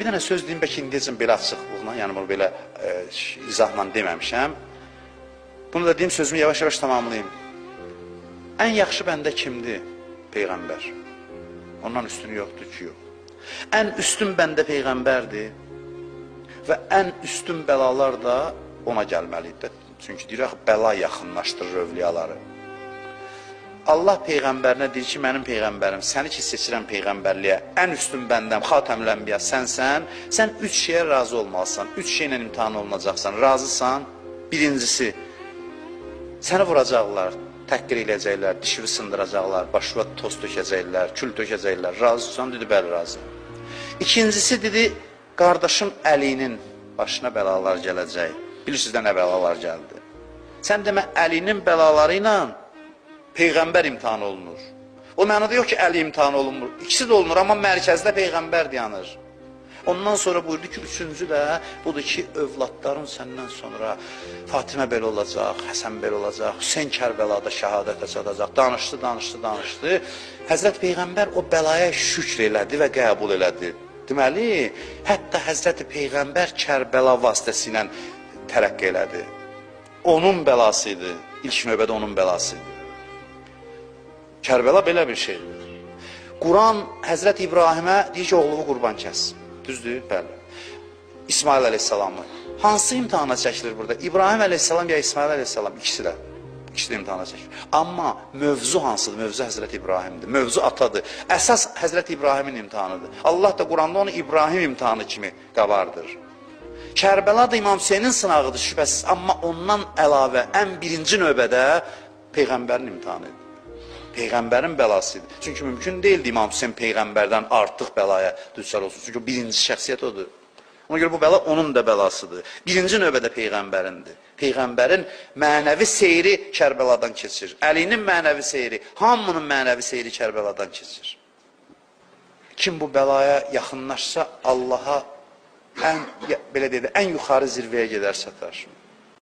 dənə söz deyim, bəlkə indiyəcəm belə açıqlıqla, yəni bunu belə izahla deməmişəm. Bunu da deyim, sözümü yavaş-yavaş tamamlayayım. Ən yaxşı bəndə kimdir? Peyğəmbər. Ondan üstünü yoxdur ki, yox. Ən üstün bəndə Peyğəmbərdir və ən üstün bəlalar da ona gəlməlidir. Çünki deyirək, bəla yaxınlaşdırır övliyaları. Allah Peyğəmbərinə deyir ki, mənim Peyğəmbərim, səni ki seçirəm Peyğəmbərliyə, ən üstün bəndəm, Xatəmül Ənbiya sənsən, sən 3 şeyə razı olmalısan, 3 şeylə imtihan olunacaqsan, razısan. Birincisi, səni vuracaqlar, təhqir eləyəcəklər, dişini sındıracaqlar, başına toz tökəcəklər, kül tökəcəklər, razısan, dedi, bəli, razı. İkincisi, dedi, qardaşım Əlinin başına bəlalar gələcək. Bilirsiniz də nə bəlalar gəldi. Sən demə, Əlinin bəlaları ilə Peyğəmbər imtihan olunur. O mənada yox ki, Əli imtihan olunmur. İkisi də olunur, amma mərkəzdə Peyğəmbər dayanır. Ondan sonra buyurdu ki, üçüncü də budur ki, övladların səndən sonra Fatimə belə olacaq, Həsən belə olacaq, Hüseyn Kərbəlada şəhadətə çatacaq. Danışdı. Həzrət Peyğəmbər o bəlaya şükr elədi və qəbul elədi. Deməli, hətta Həzrət Peyğəmbər Kərbəla vasitəsilə tərəqqi elədi. Onun bəlasıydı, ilk növbədə onun bəlasıydı. Kərbəla belə bir şeydir. Quran Həzrət İbrahimə deyir ki, oğlumu qurban kəs. Düzdür? Bəli. İsmail əleyhissalamı. Hansı imtihana çəkilir burada? İbrahim əleyhissalam ya İsmail əleyhissalam? İkisi də. İkisi də imtihana çəkilir. Amma mövzu hansıdır? Mövzu Həzrət İbrahimdir. Mövzu atadır. Əsas Həzrət İbrahimin imtihanıdır. Allah da Quranda onu İbrahim imtihanı kimi qabardır. Kərbəla da İmam Hüseynin sınağıdır şübhəsiz. Amma ondan əlavə ən birinci növbədə Peyğəmbərin imtihanıdır. Peyğəmbərin bəlasıdır. Çünki mümkün deyildi İmam Hüseyin Peyğəmbərdən artıq bəlaya düçar olsun. Çünki birinci şəxsiyyət odur. Ona görə bu bəla onun da bəlasıdır. Birinci növbədə Peyğəmbərindir. Peyğəmbərin mənəvi seyri Kərbəladan keçir. Əlinin mənəvi seyri, hamının mənəvi seyri Kərbəladan keçir. Kim bu bəlaya yaxınlaşsa Allaha ən yuxarı zirvəyə gedər çatar.